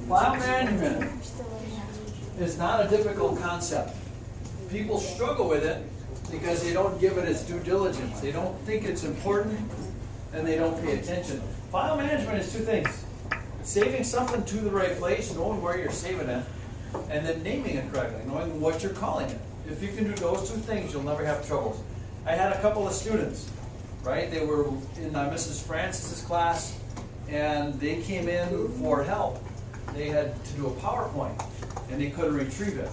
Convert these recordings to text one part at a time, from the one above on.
File management is not a difficult concept. People struggle with it because they don't give it its due diligence. They don't think it's important and they don't pay attention. File management is two things. Saving something to the right place, knowing where you're saving it, and then naming it correctly, knowing what you're calling it. If you can do those two things, you'll never have troubles. I had a couple of students, right? They were in Mrs. Francis's class, and they came in for help. They had to do a PowerPoint, and they couldn't retrieve it.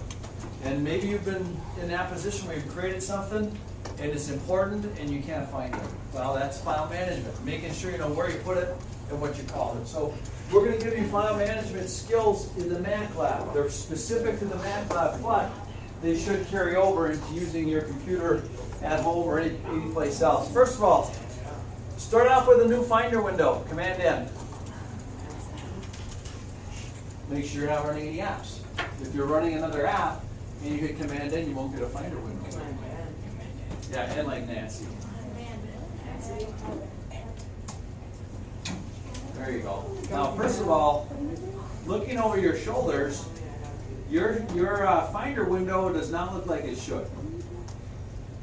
And maybe you've been in that position where you've created something, and it's important, and you can't find it. Well, that's file management, making sure you know where you put it and what you call it. So we're going to give you file management skills in the Mac Lab. They're specific to the Mac Lab, but they should carry over into using your computer at home or any place else. First of all, start off with a new Finder window, Command N. Make sure you're not running any apps. If you're running another app and you hit Command N, you won't get a Finder window. Yeah, N like Nancy. There you go. Now, first of all, looking over your shoulders, your Finder window does not look like it should.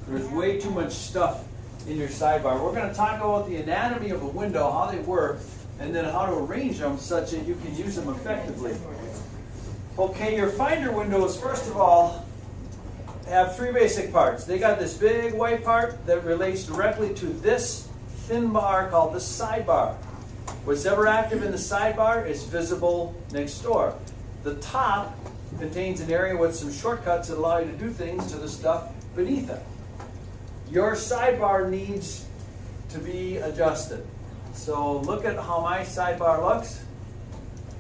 There's way too much stuff in your sidebar. We're going to talk about the anatomy of a window, how they work, and then how to arrange them such that you can use them effectively. Okay, your Finder windows, first of all, have three basic parts. They got this big white part that relates directly to this thin bar called the sidebar. What's ever active in the sidebar is visible next door. The top contains an area with some shortcuts that allow you to do things to the stuff beneath it. Your sidebar needs to be adjusted. So look at how my sidebar looks,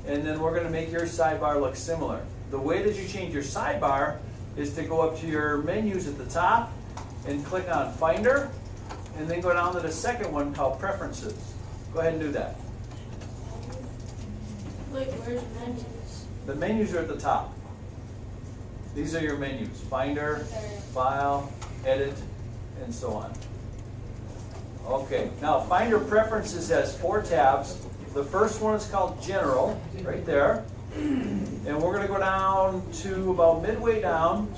and then we're going to make your sidebar look similar. The way that you change your sidebar is to go up to your menus at the top and click on Finder, and then go down to the second one called Preferences. Go ahead and do that. Wait, where's menus? The menus are at the top. These are your menus: Finder, File, Edit, and so on. Okay, now Finder Preferences has 4 tabs. The first one is called General, right there. And we're going to go down to about midway down.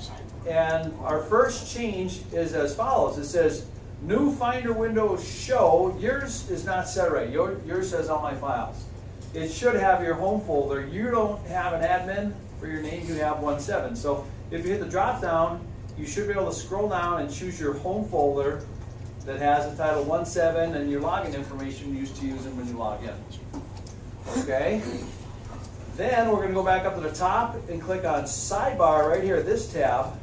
And our first change is as follows. It says, New Finder window show. Yours is not set right. Yours says all my files. It should have your home folder. You don't have an admin for your name. You have 1.7. So if you hit the drop down, you should be able to scroll down and choose your home folder that has the title 1.7 and your login information you used to use when you log in. Okay? Then we're going to go back up to the top and click on Sidebar right here, this tab.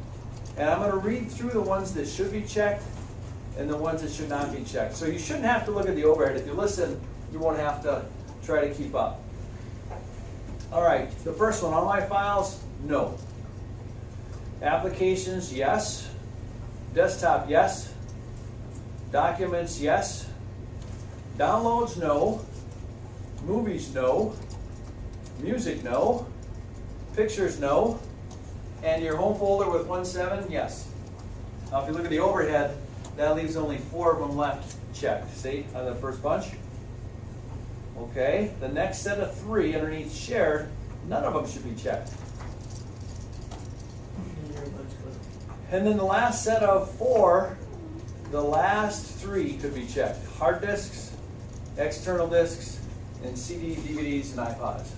And I'm going to read through the ones that should be checked and the ones that should not be checked. So you shouldn't have to look at the overhead. If you listen, you won't have to try to keep up. All right, the first one, all my files, no. Applications, yes. Desktop, yes. Documents, yes. Downloads, no. Movies, no. Music, no. Pictures, no. And your home folder with 1.7, yes. Now if you look at the overhead, that leaves only 4 of them left checked. See, out of the first bunch? Okay, the next set of 3 underneath shared, none of them should be checked. And then the last set of 4, the last 3 could be checked. Hard disks, external disks, and CD, DVDs, and iPods.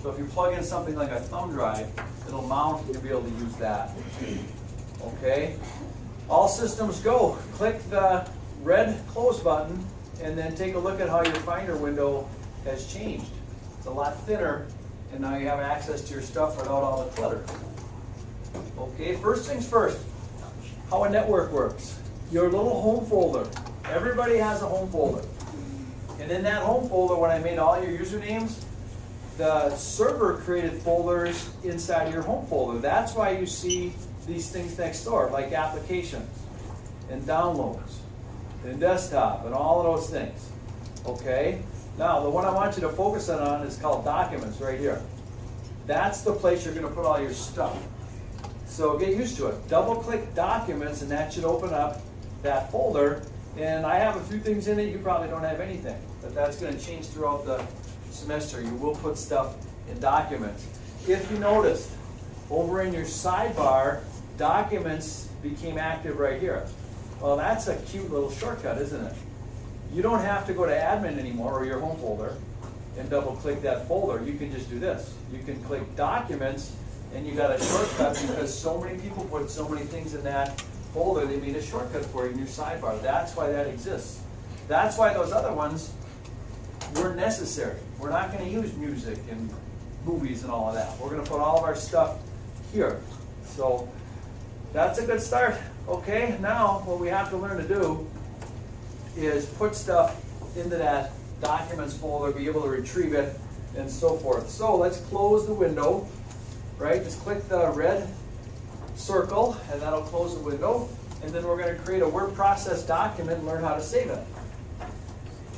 So if you plug in something like a thumb drive, it'll mount and you'll be able to use that. Okay? All systems go. Click the red close button and then take a look at how your Finder window has changed. It's a lot thinner, and now you have access to your stuff without all the clutter. Okay, first things first, how a network works. Your little home folder. Everybody has a home folder. And in that home folder, when I made all your usernames, the server created folders inside your home folder. That's why you see these things next door, like applications and downloads and desktop and all of those things. Okay? Now, the one I want you to focus on is called Documents right here. That's the place you're going to put all your stuff. So get used to it. Double-click Documents, and that should open up that folder. And I have a few things in it. You probably don't have anything. But that's going to change throughout the semester. You will put stuff in Documents. If you noticed, over in your sidebar, Documents became active right here. Well, that's a cute little shortcut, isn't it? You don't have to go to Admin anymore, or your home folder, and double click that folder. You can just do this. You can click Documents, and you got a shortcut because so many people put so many things in that folder, they made a shortcut for you in your sidebar. That's why that exists. That's why those other ones weren't necessary. We're not going to use music and movies and all of that. We're going to put all of our stuff here. So that's a good start. Okay, now what we have to learn to do is put stuff into that Documents folder, be able to retrieve it, and so forth. So let's close the window, right? Just click the red circle, and that'll close the window. And then we're going to create a word process document and learn how to save it.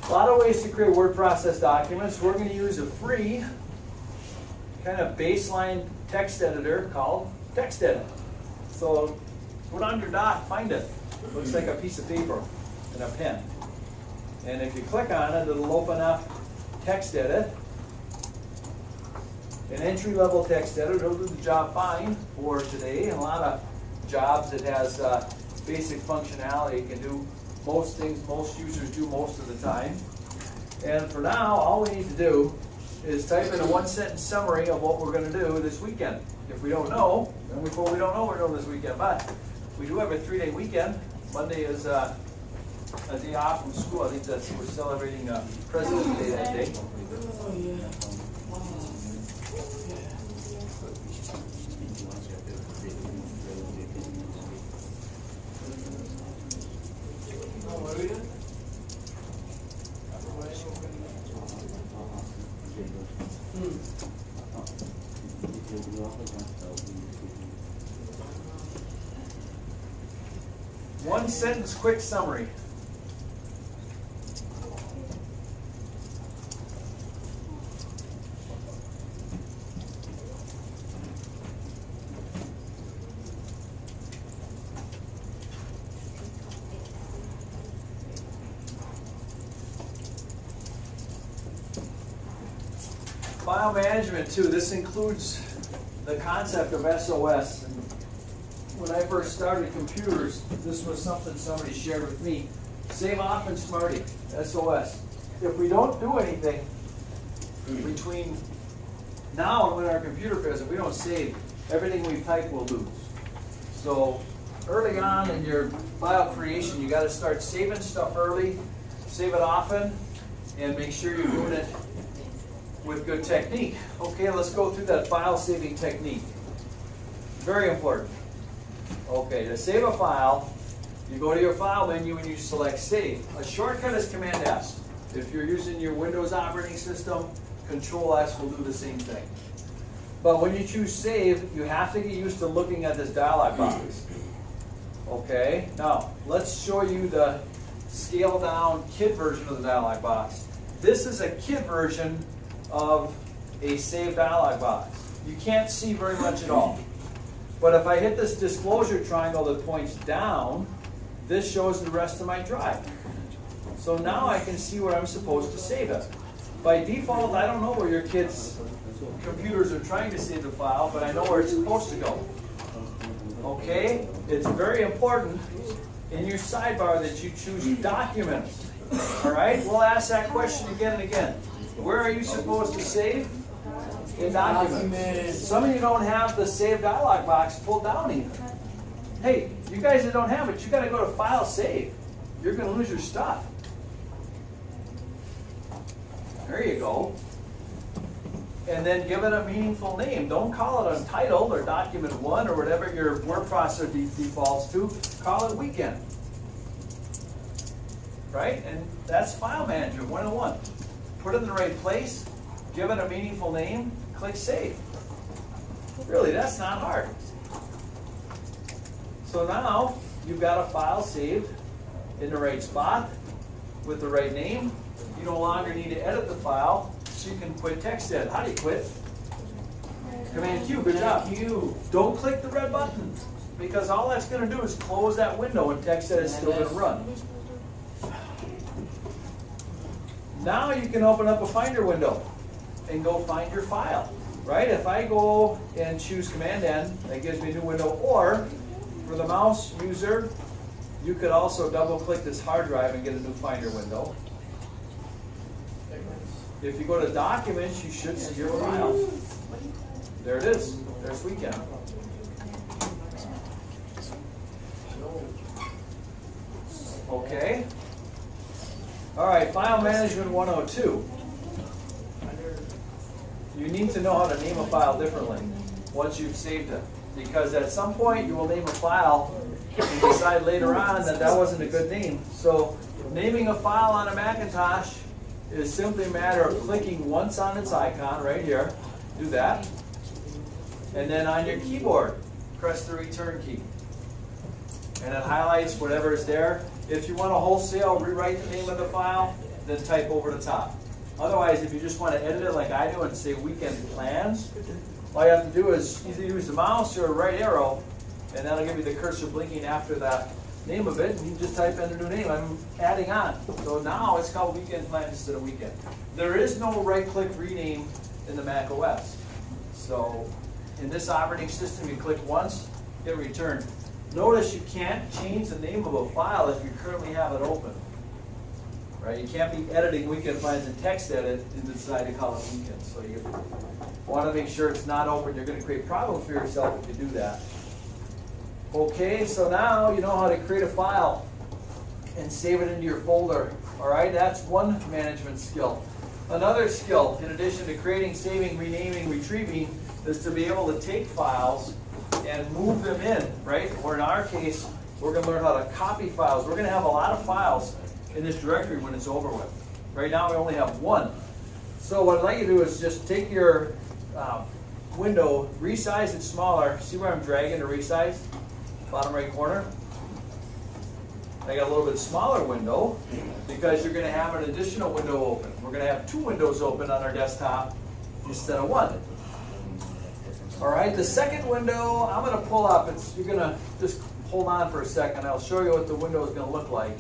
A lot of ways to create word process documents. We're going to use a free kind of baseline text editor called TextEdit. So put on your doc, find it. Looks like a piece of paper and a pen. And if you click on it, it'll open up TextEdit. An entry-level text editor will do the job fine for today. And a lot of jobs that has basic functionality, can do most things most users do most of the time. And for now, all we need to do is type in a one-sentence summary of what we're going to do this weekend. If we don't know, then we don't know what we're doing this weekend. But we do have a 3-day weekend. Monday is a day off from school. I think we're celebrating President's Day that day. Oh, yeah. One sentence quick summary. File management too. This includes the concept of SOS. And when I first started computers, this was something somebody shared with me. Save often Smarty, SOS. If we don't do anything between now and when our computer fails, if we don't save, everything we type will lose. So early on in your file creation, you got to start saving stuff early, save it often, and make sure you're doing it with good technique. Okay, let's go through that file saving technique. Very important. Okay, to save a file, you go to your file menu and you select Save. A shortcut is Command S. If you're using your Windows operating system, Control S will do the same thing. But when you choose Save, you have to get used to looking at this dialog box. Okay, now let's show you the scaled down kid version of the dialog box. This is a kid version of a saved dialog box. You can't see very much at all. But if I hit this disclosure triangle that points down, this shows the rest of my drive. So now I can see where I'm supposed to save it. By default, I don't know where your kids' computers are trying to save the file, but I know where it's supposed to go. Okay? It's very important in your sidebar that you choose Documents. All right? We'll ask that question again and again. Where are you supposed to save? In Documents. Some of you don't have the Save dialog box pulled down either. Hey, you guys that don't have it, you got to go to File, Save. You're going to lose your stuff. There you go. And then give it a meaningful name. Don't call it Untitled or Document 1 or whatever your word processor defaults to. Call it Weekend. Right? And that's File Management 101. Put it in the right place, give it a meaningful name, click Save. Really, that's not hard. So now you've got a file saved in the right spot with the right name. You no longer need to edit the file, so you can quit TextEdit. How do you quit? Command Q, good job. Don't click the red button, because all that's going to do is close that window and TextEdit is still going to run. Now you can open up a Finder window and go find your file, right? If I go and choose Command N, that gives me a new window, or for the mouse user, you could also double click this hard drive and get a new Finder window. If you go to Documents, you should see your files. There it is. There's Weekend. Okay. All right, File Management 102. You need to know how to name a file differently once you've saved it. Because at some point you will name a file and decide later on that that wasn't a good name. So naming a file on a Macintosh is simply a matter of clicking once on its icon right here. Do that. And then on your keyboard, press the return key. And it highlights whatever is there. If you want to wholesale rewrite the name of the file, then type over the top. Otherwise, if you just want to edit it like I do and say Weekend Plans, all you have to do is either use the mouse or a right arrow, and that'll give you the cursor blinking after that name of it, and you just type in a new name. I'm adding on. So now it's called Weekend Plans instead of Weekend. There is no right-click rename in the Mac OS. So in this operating system, you click once, hit return. Notice you can't change the name of a file if you currently have it open. Right? You can't be editing Weekend Plans in TextEdit and decide to call it Weekend. So you want to make sure it's not open. You're going to create problems for yourself if you do that. Okay, so now you know how to create a file and save it into your folder. All right, that's one management skill. Another skill, in addition to creating, saving, renaming, retrieving, is to be able to take files and move them in, right? Or in our case, we're going to learn how to copy files. We're going to have a lot of files in this directory when it's over with. Right now we only have one. So what I'd like you to do is just take your window, resize it smaller. See where I'm dragging to resize? Bottom right corner. I got a little bit smaller window because you're going to have an additional window open. We're going to have two windows open on our desktop instead of one. All right, the second window I'm going to pull up. You're going to just hold on for a second. I'll show you what the window is going to look like.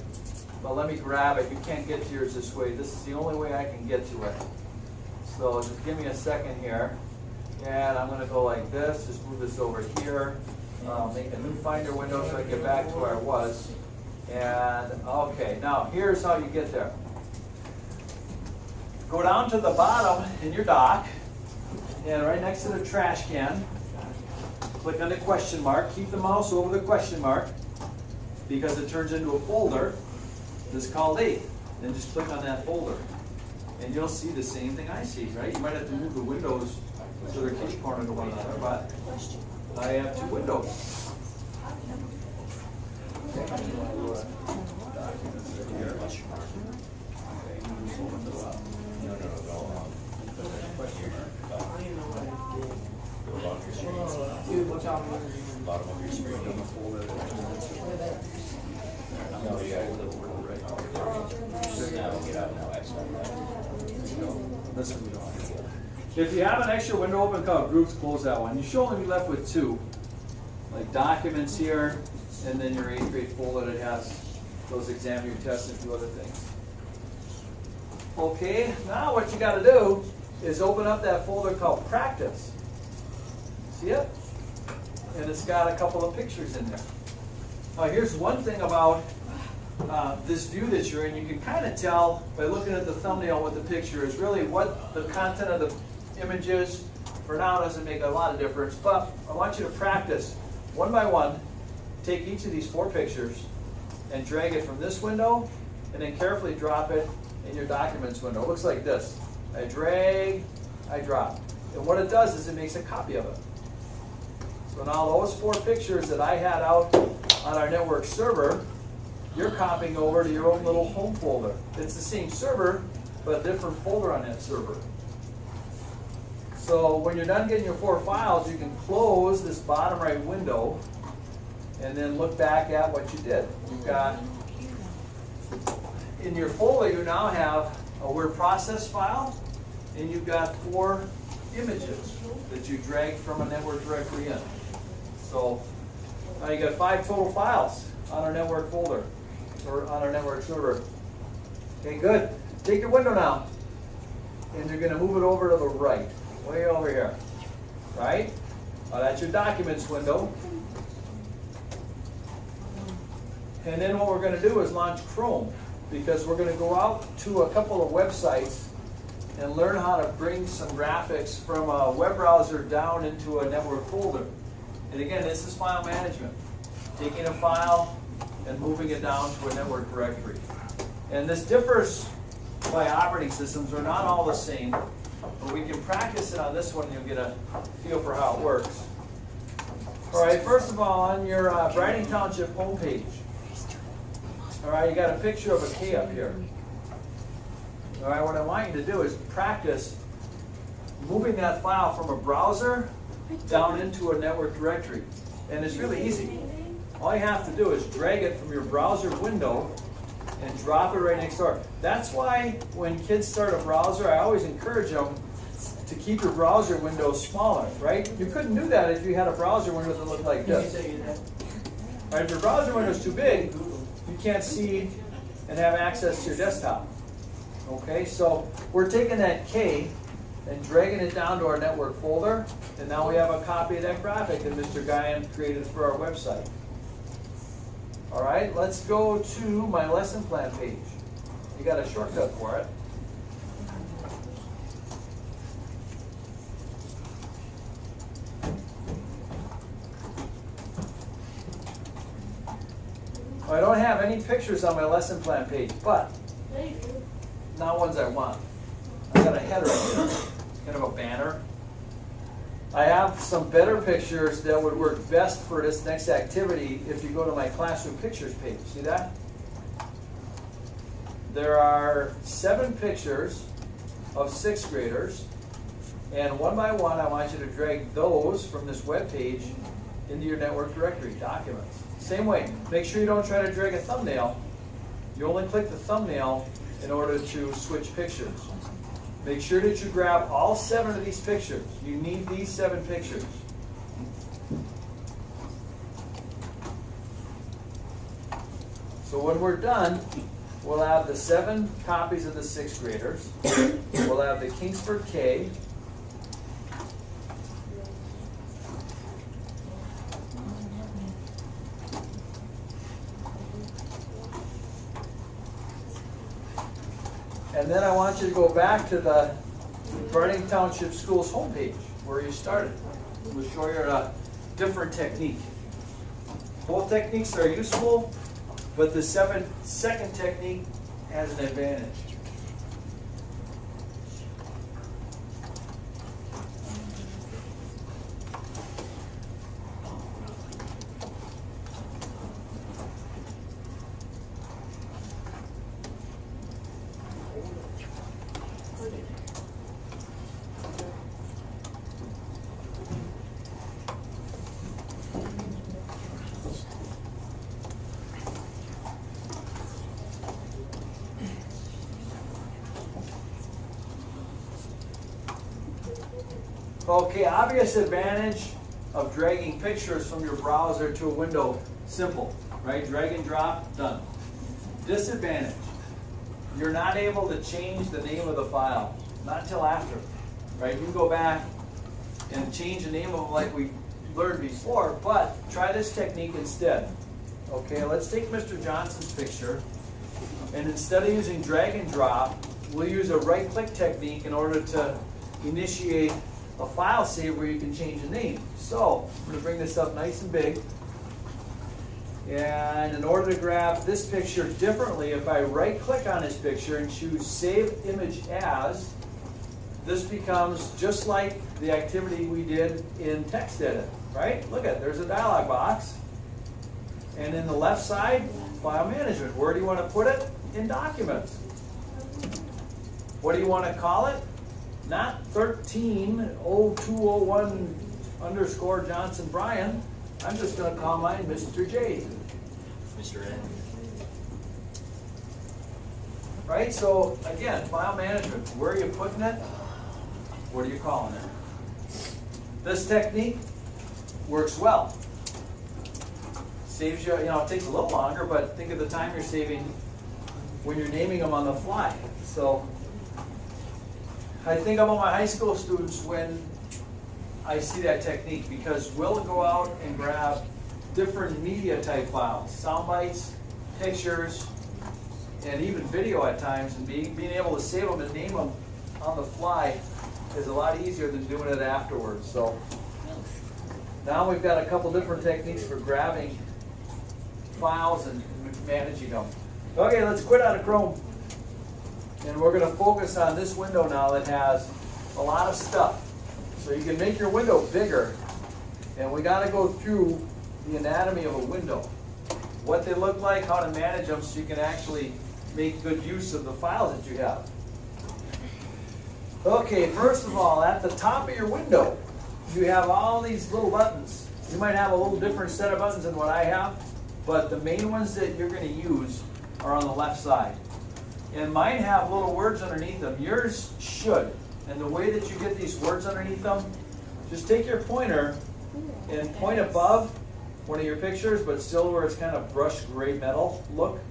But let me grab it. You can't get to yours this way. This is the only way I can get to it. So just give me a second here. And I'm going to go like this. Just move this over here. Make a new Finder window so I get back to where I was. And okay, now here's how you get there. Go down to the bottom in your dock. And right next to the trash can, click on the question mark. Keep the mouse over the question mark because it turns into a folder. This is called 8. Then just click on that folder. And you'll see the same thing I see, right? You might have to move the windows so they're kitty corner to one another, but I have two windows. Dude, watch out. Bottom of your screen. No, you gotta click right. Now, get out now, X on that. If you have an extra window open called Groups, close that one. You should only be left with two. Like Documents here, and then your 8th grade folder that has those exam unit tests and a few other things. Okay, now what you got to do is open up that folder called Practice. See it? And it's got a couple of pictures in there. Now here's one thing about this view that you're in. You can kind of tell by looking at the thumbnail what the picture is. Really what the content of the image is. For now it doesn't make a lot of difference, but I want you to practice one by one. Take each of these 4 pictures and drag it from this window and then carefully drop it in your Documents window. It looks like this. I drag, I drop. And what it does is it makes a copy of it. So now those 4 pictures that I had out on our network server, you're copying over to your own little home folder. It's the same server, but a different folder on that server. So when you're done getting your 4 files, you can close this bottom right window and then look back at what you did. You've got, in your folder, you now have a word process file, and you've got 4 images that you dragged from a network directory in. So now you got 5 total files on our network folder, or on our network server. Okay, good. Take your window now. and you're gonna move it over to the right, way over here, right? That's your documents window. And then what we're gonna do is launch Chrome, because we're gonna go out to a couple of websites and learn how to bring some graphics from a web browser down into a network folder. And again, this is file management, taking a file and moving it down to a network directory. And this differs by operating systems. They're not all the same, but we can practice it on this one and you'll get a feel for how it works. All right, first of all, on your Briding Township homepage, all right, you got a picture of a K up here. All right, what I want you to do is practice moving that file from a browser down into a network directory. And it's really easy. All you have to do is drag it from your browser window and drop it right next door. That's why when kids start a browser, I always encourage them to keep your browser window smaller, right? You couldn't do that if you had a browser window that looked like this. Right, if your browser window is too big, you can't see and have access to your desktop. Okay, so we're taking that K and dragging it down to our network folder, and now we have a copy of that graphic that Mr. Guyan created for our website. All right, let's go to my lesson plan page. You got a shortcut for it. I don't have any pictures on my lesson plan page, but not ones I want. I got a header here, kind of a banner. I have some better pictures that would work best for this next activity if you go to my classroom pictures page. See that? There are 7 pictures of 6th graders, and one by one I want you to drag those from this web page into your network directory, documents. Same way, make sure you don't try to drag a thumbnail. You only click the thumbnail in order to switch pictures. Make sure that you grab all 7 of these pictures. You need these 7 pictures. So when we're done, we'll have the 7 copies of the 6th graders. We'll have the Kingsford K. And then I want you to go back to the Briding Township Schools homepage where you started. We'll show you a different technique. Both techniques are useful, but the second technique has an advantage. Okay, obvious advantage of dragging pictures from your browser to a window, simple, right? Drag and drop, done. Disadvantage, you're not able to change the name of the file, not until after, right? You can go back and change the name of them like we learned before, but try this technique instead. Okay, let's take Mr. Johnson's picture, and instead of using drag and drop, we'll use a right-click technique in order to initiate a file save where you can change the name. So I'm going to bring this up nice and big. And in order to grab this picture differently, if I right-click on this picture and choose Save Image As, this becomes just like the activity we did in TextEdit, right? Look at it, there's a dialog box. And in the left side, File Management. Where do you want to put it? In Documents. What do you want to call it? Not 130201 underscore Johnson Brian. I'm just going to call mine Mr. J. Mr. N. Right? So again, file management. Where are you putting it? What are you calling it? This technique works well. Saves you, it takes a little longer, but think of the time you're saving when you're naming them on the fly. So I think about my high school students when I see that technique, because we'll go out and grab different media type files, sound bites, pictures, and even video at times, and being able to save them and name them on the fly is a lot easier than doing it afterwards. So now we've got a couple different techniques for grabbing files and managing them. Okay, let's quit out of Chrome. And we're going to focus on this window now that has a lot of stuff. So you can make your window bigger. And we got to go through the anatomy of a window. What they look like, how to manage them so you can actually make good use of the files that you have. Okay, first of all, at the top of your window, you have all these little buttons. You might have a little different set of buttons than what I have, but the main ones that you're going to use are on the left side. And mine have little words underneath them. Yours should. And the way that you get these words underneath them, just take your pointer and point above one of your pictures, but still where it's kind of brushed gray metal look.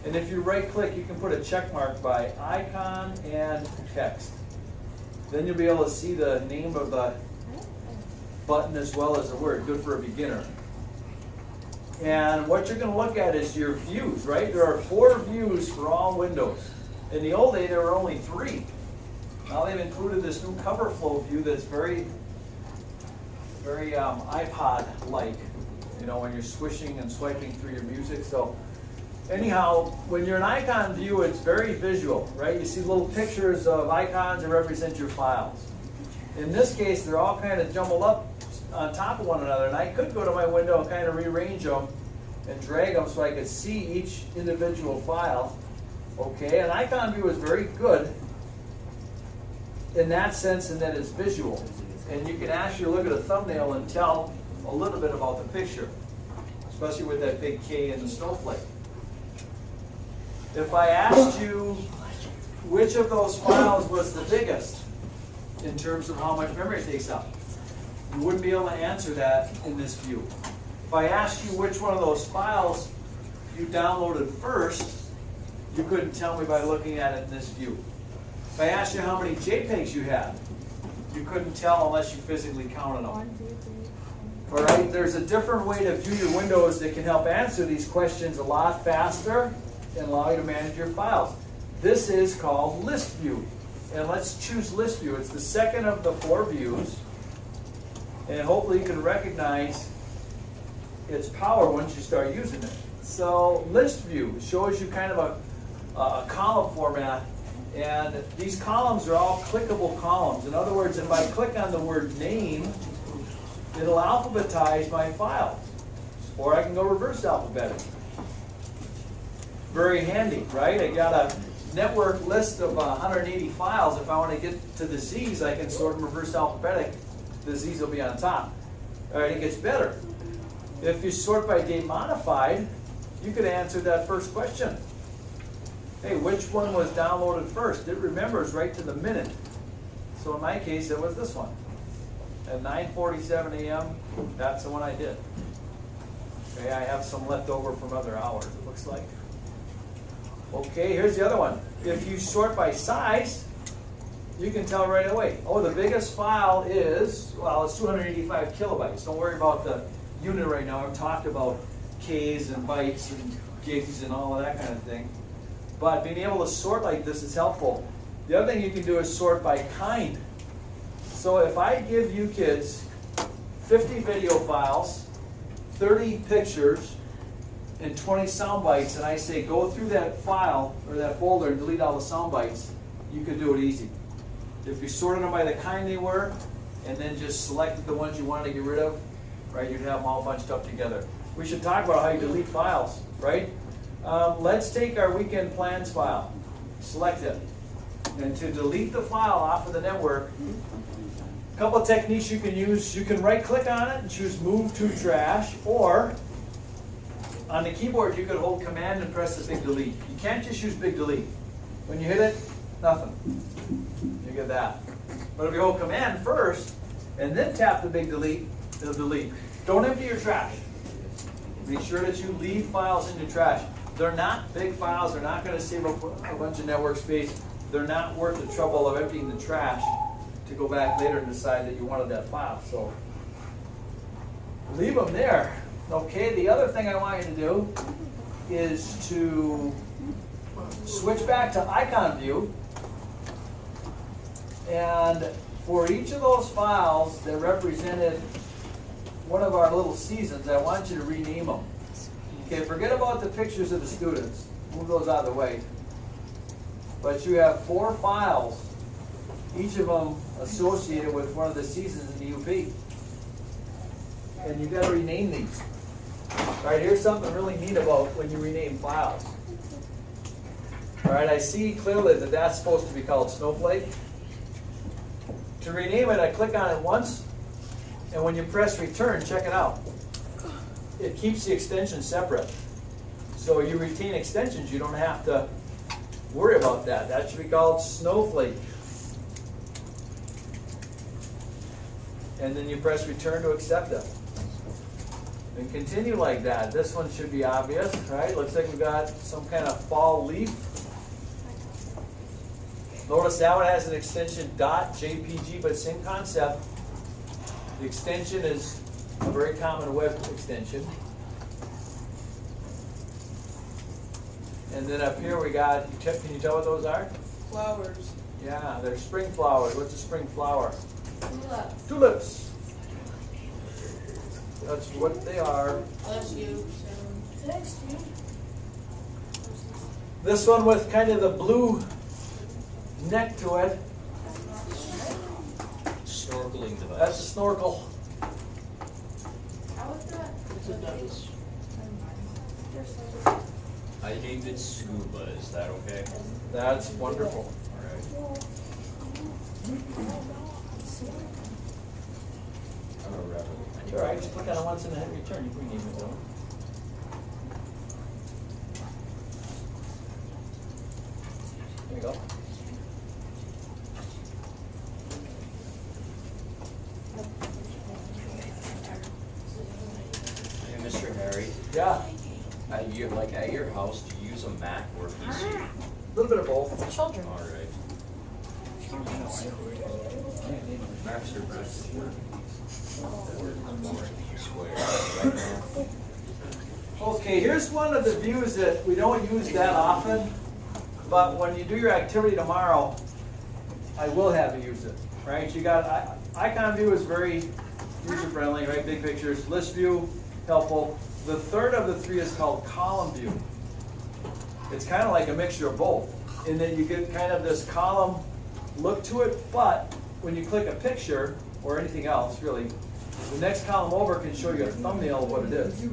And if you right click, you can put a check mark by icon and text. Then you'll be able to see the name of the button as well as the word. Good for a beginner. And what you're going to look at is your views, right? There are 4 views for all windows. In the old day, there were only 3. Now they've included this new cover flow view that's very iPod-like, you know, when you're swishing and swiping through your music. So anyhow, when you're an icon view, it's very visual, right? You see little pictures of icons that represent your files. In this case, they're all kind of jumbled up on top of one another, and I could go to my window and kind of rearrange them and drag them so I could see each individual file. Okay, an icon view is very good in that sense, and that it's visual. And you can actually look at a thumbnail and tell a little bit about the picture, especially with that big K and the snowflake. If I asked you which of those files was the biggest in terms of how much memory it takes up, you wouldn't be able to answer that in this view. If I asked you which one of those files you downloaded first, you couldn't tell me by looking at it in this view. If I asked you how many JPEGs you had, you couldn't tell unless you physically counted them. All right, there's a different way to view your windows that can help answer these questions a lot faster and allow you to manage your files. This is called list view. And let's choose list view. It's the second of the 4 views. And hopefully you can recognize its power once you start using it. So list view shows you kind of a column format. And these columns are all clickable columns. In other words, if I click on the word name, it'll alphabetize my files. Or I can go reverse alphabetic. Very handy, right? I got a network list of 180 files. If I want to get to the Z's, I can sort them reverse alphabetic. The Z's will be on top. All right, it gets better. If you sort by date modified, you could answer that first question. Hey, which one was downloaded first? It remembers right to the minute. So in my case, it was this one. At 9:47 a.m., that's the one I did. Okay, I have some left over from other hours, it looks like. Okay, here's the other one. If you sort by size, you can tell right away. Oh, the biggest file is, well, it's 285 kilobytes. Don't worry about the unit right now. I've talked about Ks and bytes and gigs and all of that kind of thing. But being able to sort like this is helpful. The other thing you can do is sort by kind. So if I give you kids 50 video files, 30 pictures, and 20 sound bites, and I say go through that file or that folder and delete all the sound bites, you can do it easy. If you sorted them by the kind they were, and then just selected the ones you wanted to get rid of, right, you'd have them all bunched up together. We should talk about how you delete files, right? Let's take our weekend plans file, select it, and to delete the file off of the network, a couple of techniques you can use. You can right click on it and choose move to trash, or on the keyboard you could hold command and press the big delete. You can't just use big delete. When you hit it, nothing. You get that. But if you hold command first and then tap the big delete, it'll delete. Don't empty your trash. Make sure that you leave files in your trash. They're not big files. They're not going to save a bunch of network space. they're not worth the trouble of emptying the trash to go back later and decide that you wanted that file. So leave them there. Okay, the other thing I want you to do is to switch back to icon view, and for each of those files that represented one of our little seasons, I want you to rename them. Okay, forget about the pictures of the students. Move those out of the way. But you have 4 files, each of them associated with one of the seasons in the UP. And you've got to rename these. All right, here's something really neat about when you rename files. All right, I see clearly that that's supposed to be called Snowflake. To rename it, I click on it once, and when you press return, check it out. It keeps the extension separate. So you retain extensions, you don't have to worry about that. That should be called Snowflake. And then you press return to accept it. And continue like that. This one should be obvious, right? Looks like we've got some kind of fall leaf. Notice that one has an extension .jpg, but same concept. The extension is a very common web extension. And then up here we got, can you tell what those are? Flowers. Yeah, they're spring flowers. What's a spring flower? Tulip. Tulips. That's what they are. Bless you. Thanks, dude. This one with kind of the blue neck to it, Snorkeling device. that's a snorkel. How was that? It's a device. I named it Scuba. Is that okay? That's wonderful. All right. I'm a rebel. All right, just click on it once and hit return. You can rename it, though. There you go. Hey, Mr. Harry, Yeah, at your house, do you use a Mac or a PC? a little bit of both. Children. All right. Macs are best. Okay, here's one of the views that we don't use that often, but when you do your activity tomorrow, I will have you use it, right? You got, icon view is very user-friendly, right? Big pictures. List view, helpful. The third of the 3 is called column view. It's kind of like a mixture of both, in that you get kind of this column look to it, but when you click a picture, or anything else really, the next column over can show you a thumbnail of what it is.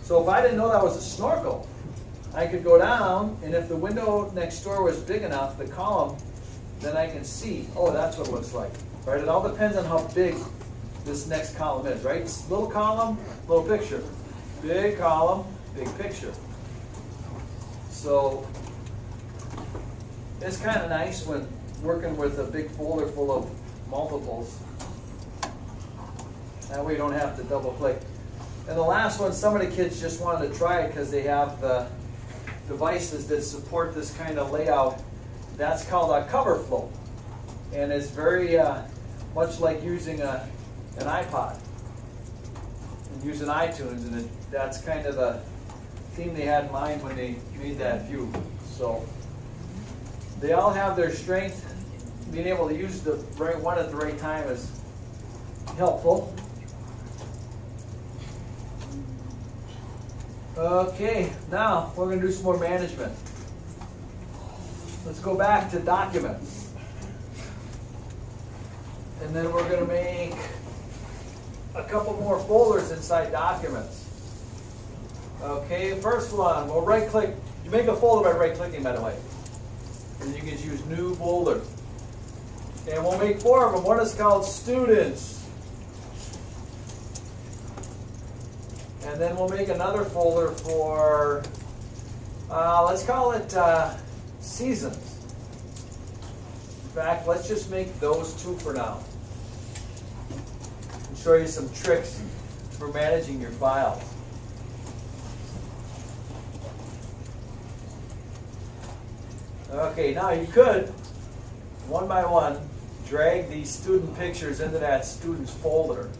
So if I didn't know that was a snorkel, I could go down, and if the window next door was big enough, the column, then I can see, oh, that's what it looks like. Right? It all depends on how big this next column is, right? Little column, little picture. Big column, big picture. So it's kind of nice when working with a big folder full of multiples. That way you don't have to double click. And the last one, some of the kids just wanted to try it because they have the devices that support this kind of layout. That's called a cover flow. And it's very much like using an iPod and using iTunes. And that's kind of the theme they had in mind when they made that view. So they all have their strength. Being able to use the right one at the right time is helpful. Okay, now we're going to do some more management. Let's go back to documents. And then we're going to make a couple more folders inside documents. Okay, first one, we'll right click. You make a folder by right clicking, by the way. And you can choose new folder. And we'll make 4 of them. One is called students. And then we'll make another folder for, let's call it seasons. In fact, let's just make those 2 for now. And show you some tricks for managing your files. Okay, now you could, one by one, drag these student pictures into that student's folder.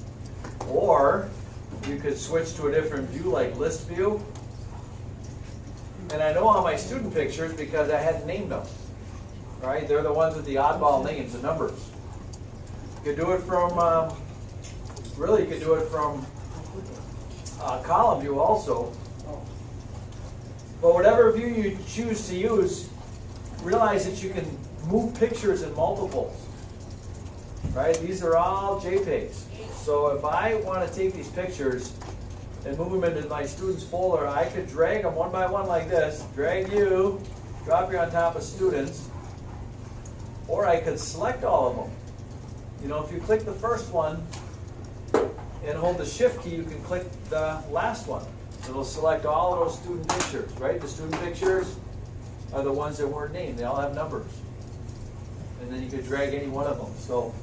Or you could switch to a different view like list view. And I know all my student pictures because I hadn't named them. Right? They're the ones with the oddball names, the numbers. You could do it from, really you could do it from column view also. But whatever view you choose to use, realize that you can move pictures in multiples. Right? These are all JPEGs. So if I want to take these pictures and move them into my students folder, I could drag them one by one like this, drag you, drop you on top of students, or I could select all of them. You know, if you click the first one and hold the shift key, you can click the last one. It'll select all of those student pictures, right? The student pictures are the ones that weren't named. They all have numbers. And then you could drag any one of them. So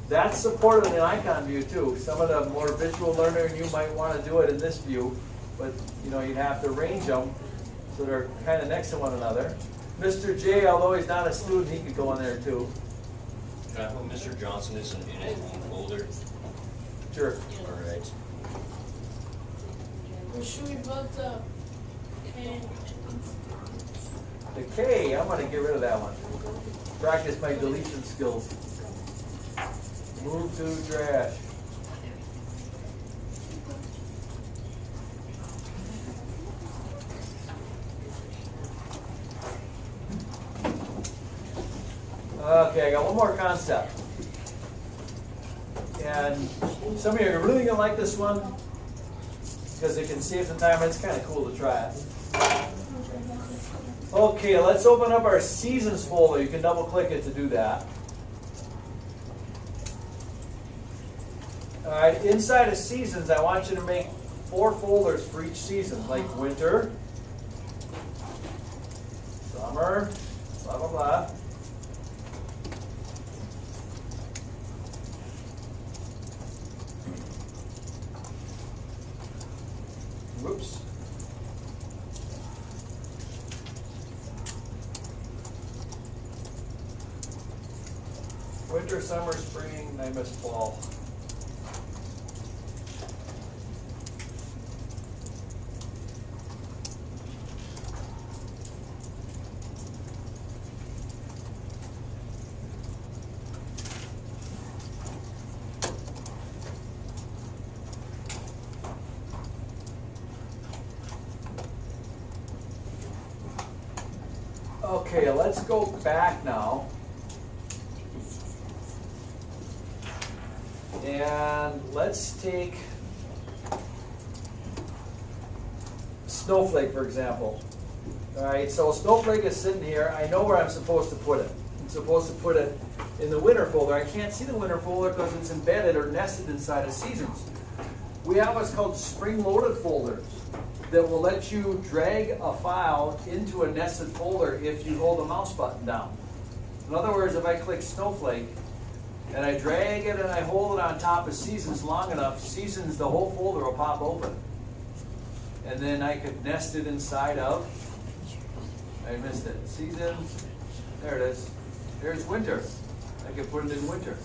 that's supported in icon view too. Some of the more visual learner, you might want to do it in this view, but you know, you'd have to arrange them so they're kind of next to one another. Mr. J, although he's not a student, he could go in there too. Can I put Mr. Johnson in his own folder? Sure. All right. Should we both The K, I'm going to get rid of that one. Practice my deletion skills. Move to trash. Okay, I got one more concept. And some of you are really going to like this one because it can save some time. It's kind of cool to try it. Okay, let's open up our seasons folder. You can double click it to do that. All right, inside of seasons, I want you to make 4 folders for each season, like winter, summer, blah, blah, blah. Whoops. Winter, summer, spring, I missed fall. Okay, let's go back now. And let's take Snowflake, for example. All right, so Snowflake is sitting here. I know where I'm supposed to put it. I'm supposed to put it in the winter folder. I can't see the winter folder because it's embedded or nested inside of seasons. We have what's called spring-loaded folders that will let you drag a file into a nested folder if you hold the mouse button down. In other words, if I click Snowflake and I drag it and I hold it on top of seasons long enough, seasons, the whole folder will pop open. And then I could nest it inside of, I missed it, seasons, there it is. There's winter. I could put it in winter.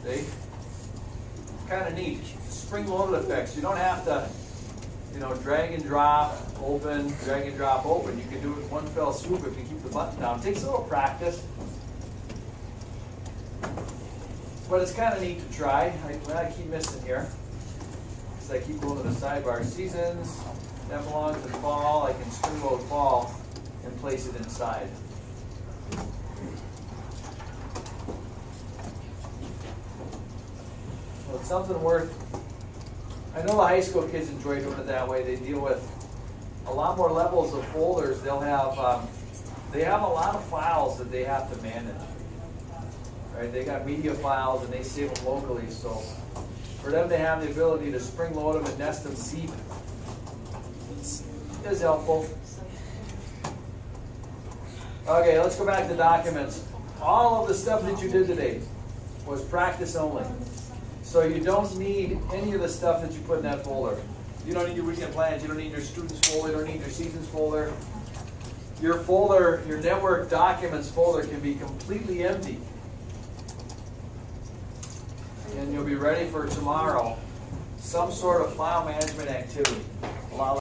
See? Kind of neat. Spring-loaded effects. You don't have to, you know, drag and drop, open, drag and drop, open. You can do it in one fell swoop if you keep the button down. It takes a little practice, but it's kind of neat to try. I keep missing here, because I keep going to the sidebar. Seasons, that belongs in fall. I can spring load fall and place it inside. So it's something worth. I know the high school kids enjoy doing it that way. They deal with a lot more levels of folders. They'll have, they have a lot of files that they have to manage. Right? They got media files and they save them locally. So for them to have the ability to spring load them and nest them deep is helpful. Okay, let's go back to documents. All of the stuff that you did today was practice only. So you don't need any of the stuff that you put in that folder. You don't need your weekend plans. You don't need your students folder. You don't need your seasons folder. your folder, your network documents folder can be completely empty. And you'll be ready for tomorrow, some sort of file management activity. Allow